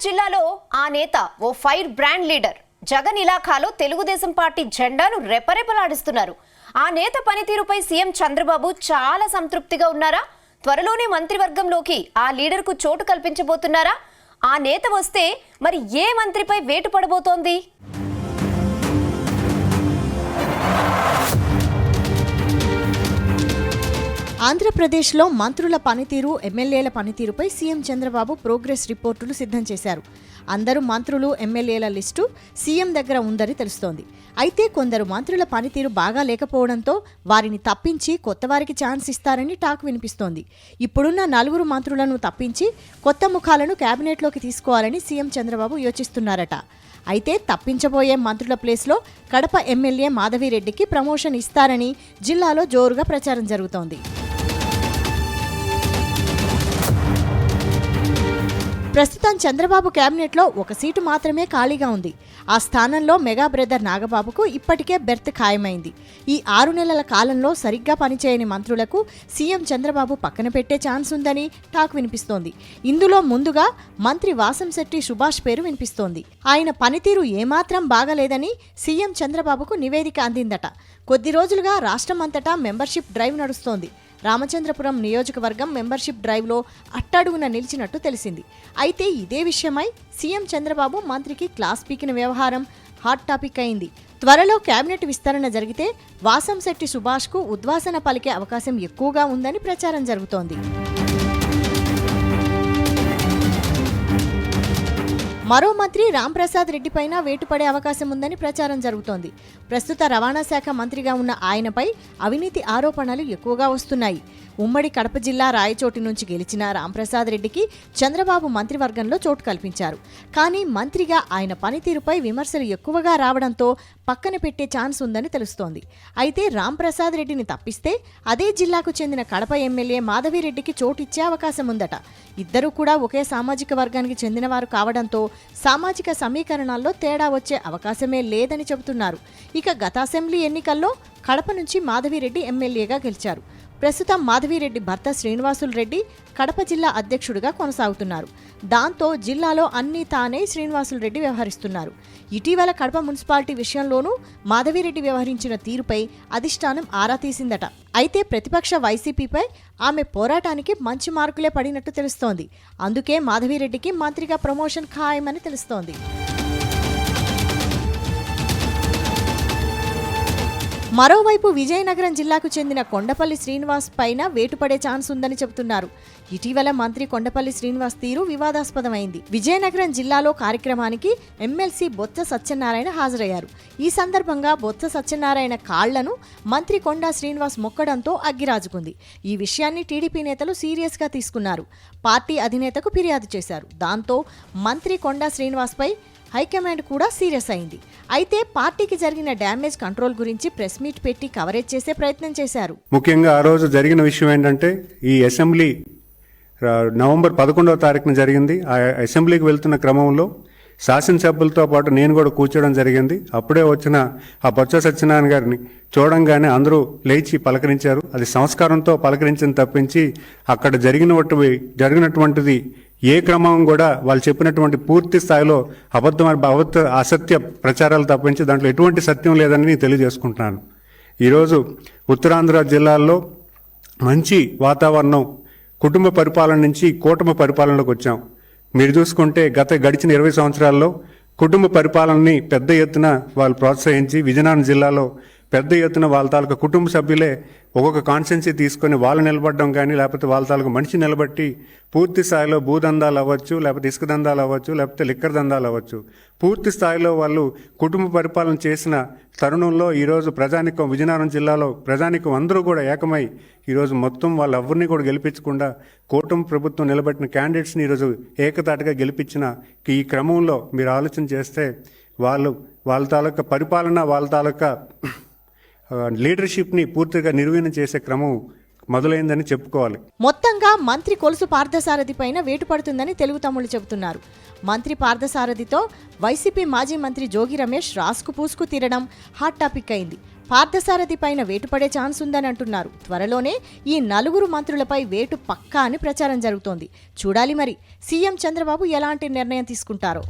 కరీంనగర్ జిల్లాలో ఆ నేత ఓ ఫైర్ బ్రాండ్ లీడర్. జగన్ ఇలాఖాలో తెలుగుదేశం పార్టీ జెండాను రెపరెపలాడిస్తున్నారు. ఆ నేత పనితీరుపై సీఎం చంద్రబాబు చాలా సంతృప్తిగా ఉన్నారా? త్వరలోనే మంత్రివర్గంలోకి ఆ లీడర్కు చోటు కల్పించబోతున్నారా? ఆ నేత వస్తే మరి ఏ మంత్రిపై వేటు పడబోతోంది? ఆంధ్రప్రదేశ్లో మంత్రుల పనితీరు, ఎమ్మెల్యేల పనితీరుపై సీఎం చంద్రబాబు ప్రోగ్రెస్ రిపోర్టులు సిద్ధం చేశారు. అందరూ మంత్రులు, ఎమ్మెల్యేల లిస్టు సీఎం దగ్గర ఉందని తెలుస్తోంది. అయితే కొందరు మంత్రుల పనితీరు బాగా లేకపోవడంతో వారిని తప్పించి కొత్త వారికి ఛాన్స్ ఇస్తారని టాక్ వినిపిస్తోంది. ఇప్పుడున్న 4 మంత్రులను తప్పించి కొత్త ముఖాలను కేబినెట్లోకి తీసుకోవాలని సీఎం చంద్రబాబు యోచిస్తున్నారట. అయితే తప్పించబోయే మంత్రుల ప్లేస్లో కడప ఎమ్మెల్యే మాధవిరెడ్డికి ప్రమోషన్ ఇస్తారని జిల్లాలో జోరుగా ప్రచారం జరుగుతోంది. ప్రస్తుతం చంద్రబాబు కేబినెట్లో ఒక సీటు మాత్రమే ఖాళీగా ఉంది. ఆ స్థానంలో మెగా బ్రదర్ నాగబాబుకు ఇప్పటికే బెర్త్ ఖాయమైంది. ఈ 6 నెలల కాలంలో సరిగ్గా పనిచేయని మంత్రులకు సీఎం చంద్రబాబు పక్కన పెట్టే ఛాన్స్ ఉందని టాక్ వినిపిస్తోంది. ఇందులో ముందుగా మంత్రి వాసంశెట్టి సుభాష్ పేరు వినిపిస్తోంది. ఆయన పనితీరు ఏమాత్రం బాగలేదని సీఎం చంద్రబాబుకు నివేదిక అందిందట. కొద్ది రోజులుగా రాష్ట్రమంతటా మెంబర్షిప్ డ్రైవ్ నడుస్తోంది. రామచంద్రపురం నియోజకవర్గం మెంబర్షిప్ డ్రైవ్లో అట్టడుగున నిలిచినట్టు తెలిసింది. అయితే ఇదే విషయమై సీఎం చంద్రబాబు మంత్రికి క్లాస్ పీకిన వ్యవహారం హాట్ టాపిక్ అయింది. త్వరలో కేబినెట్ విస్తరణ జరిగితే వాసంశెట్టి సుభాష్కు ఉద్వాసన పలికే అవకాశం ఎక్కువగా ఉందని ప్రచారం జరుగుతోంది. మరో మంత్రి రాంప్రసాద్ రెడ్డిపైన వేటుపడే అవకాశం ఉందని ప్రచారం జరుగుతోంది. ప్రస్తుత రవాణా శాఖ మంత్రిగా ఉన్న ఆయనపై అవినీతి ఆరోపణలు ఎక్కువగా వస్తున్నాయి. ఉమ్మడి కడప జిల్లా రాయచోటి నుంచి గెలిచిన రాంప్రసాద్ రెడ్డికి చంద్రబాబు మంత్రివర్గంలో చోటు కల్పించారు. కానీ మంత్రిగా ఆయన పనితీరుపై విమర్శలు ఎక్కువగా రావడంతో పక్కన పెట్టే ఛాన్స్ ఉందని తెలుస్తోంది. అయితే రాంప్రసాద్ రెడ్డిని తప్పిస్తే అదే జిల్లాకు చెందిన కడప ఎమ్మెల్యే మాధవిరెడ్డికి చోటు ఇచ్చే అవకాశం ఉందట. ఇద్దరూ కూడా ఒకే సామాజిక వర్గానికి చెందినవారు కావడంతో సామాజిక సమీకరణాల్లో తేడా వచ్చే అవకాశమే లేదని చెబుతున్నారు. ఇక గత అసెంబ్లీ ఎన్నికల్లో కడప నుంచి మాధవిరెడ్డి ఎమ్మెల్యేగా గెలిచారు. ప్రస్తుతం మాధవిరెడ్డి భర్త శ్రీనివాసులు రెడ్డి కడప జిల్లా అధ్యక్షుడిగా కొనసాగుతున్నారు. దాంతో జిల్లాలో అన్నీ తానే శ్రీనివాసులు రెడ్డి వ్యవహరిస్తున్నారు. ఇటీవల కడప మున్సిపాలిటీ విషయంలోనూ మాధవిరెడ్డి వ్యవహరించిన తీరుపై అధిష్టానం ఆరా తీసిందట. అయితే ప్రతిపక్ష వైసీపీపై ఆమె పోరాటానికి మంచి మార్కులే పడినట్టు తెలుస్తోంది. అందుకే మాధవిరెడ్డికి మంత్రిగా ప్రమోషన్ ఖాయమని తెలుస్తోంది. మరోవైపు విజయనగరం జిల్లాకు చెందిన కొండపల్లి శ్రీనివాస్ పైన వేటుపడే ఛాన్స్ ఉందని చెబుతున్నారు. ఇటీవల మంత్రి కొండపల్లి శ్రీనివాస్ తీరు వివాదాస్పదమైంది. విజయనగరం జిల్లాలో కార్యక్రమానికి ఎమ్మెల్సీ బొత్స సత్యనారాయణ హాజరయ్యారు. ఈ సందర్భంగా బొత్స సత్యనారాయణ కాళ్లను మంత్రి కొండా శ్రీనివాస్ మొక్కడంతో అగ్గిరాజుకుంది. ఈ విషయాన్ని టీడీపీ నేతలు సీరియస్గా తీసుకున్నారు. పార్టీ అధినేతకు ఫిర్యాదు చేశారు. దాంతో మంత్రి కొండా శ్రీనివాస్పై హైకమాండ్ కూడా సీరియస్ అయింది. అయితే పార్టీకి జరిగిన డ్యామేజ్ కంట్రోల్ గురించి ప్రెస్ మీట్ పెట్టి కవరేజ్ చేసే ప్రయత్నం చేశారు. ముఖ్యంగా ఆ రోజు జరిగిన విషయం ఏంటంటే, ఈ అసెంబ్లీ నవంబర్ 11వ తారీఖున జరిగింది. ఆ అసెంబ్లీకి వెళ్తున్న క్రమంలో శాసనసభ్యులతో పాటు నేను కూడా కూర్చోవడం జరిగింది. అప్పుడే వచ్చిన ఆ బొత్స సత్యనారాయణ గారిని చూడంగానే అందరూ లేచి పలకరించారు. అది సంస్కారంతో పలకరించిన తప్పించి అక్కడ జరిగినటువంటిది ఏ క్రమం కూడా వాళ్ళు చెప్పినటువంటి పూర్తి స్థాయిలో అసత్య ప్రచారాలు తప్పించి దాంట్లో ఎటువంటి సత్యం లేదని నేను తెలియజేసుకుంటున్నాను. ఈరోజు ఉత్తరాంధ్ర జిల్లాల్లో మంచి వాతావరణం, కుటుంబ పరిపాలన నుంచి కూటమి పరిపాలనలోకి వచ్చాం. మీరు చూసుకుంటే గడిచిన 20 సంవత్సరాల్లో కుటుంబ పరిపాలనని పెద్ద ఎత్తున వాళ్ళు ప్రోత్సహించి విజయనగరం జిల్లాలో పెద్ద ఎత్తున వాళ్ళ తాలూకా కుటుంబ సభ్యులే ఒక్కొక్క కాన్స్టెన్సీ తీసుకొని వాళ్ళు నిలబడడం కానీ, లేకపోతే వాళ్ళ తాలూకా మనిషి నిలబట్టి పూర్తి స్థాయిలో భూదందాలు అవ్వచ్చు, లేకపోతే ఇసుక దందాలు అవ్వచ్చు, లేకపోతే లిక్కర్ దందాలు అవ్వచ్చు, పూర్తి స్థాయిలో వాళ్ళు కుటుంబ పరిపాలన చేసిన తరుణంలో ఈరోజు ప్రజానికం, విజయనగరం జిల్లాలో ప్రజానికం అందరూ కూడా ఏకమై ఈరోజు మొత్తం వాళ్ళెవ్వరినీ కూడా గెలిపించకుండా కూటమి ప్రభుత్వం నిలబెట్టిన క్యాండిడేట్స్ని ఈరోజు ఏకతాటిగా గెలిపించిన ఈ క్రమంలో మీరు ఆలోచన చేస్తే వాళ్ళ తాలూకా పరిపాలన, వాళ్ళ తాలూకా లీడర్షిప్ని పూర్తిగా నిర్వీర్యం చేసే క్రమం మొదలైందని చెప్పుకోవాలి. మొత్తంగా మంత్రి కొలుసు పార్థసారథి పైన వేటు పడుతుందని తెలుగు తమ్ముళ్లు చెబుతున్నారు. మంత్రి పార్థసారథితో వైసీపీ మాజీ మంత్రి జోగి రమేష్ రాసుకు పూసుకు తీరడం హాట్ టాపిక్ అయింది. పార్థసారథి పైన వేటు పడే ఛాన్స్ ఉందని అంటున్నారు. త్వరలోనే ఈ 4 మంత్రులపై వేటు పక్కా అని ప్రచారం జరుగుతోంది. చూడాలి మరి సీఎం చంద్రబాబు ఎలాంటి నిర్ణయం తీసుకుంటారో.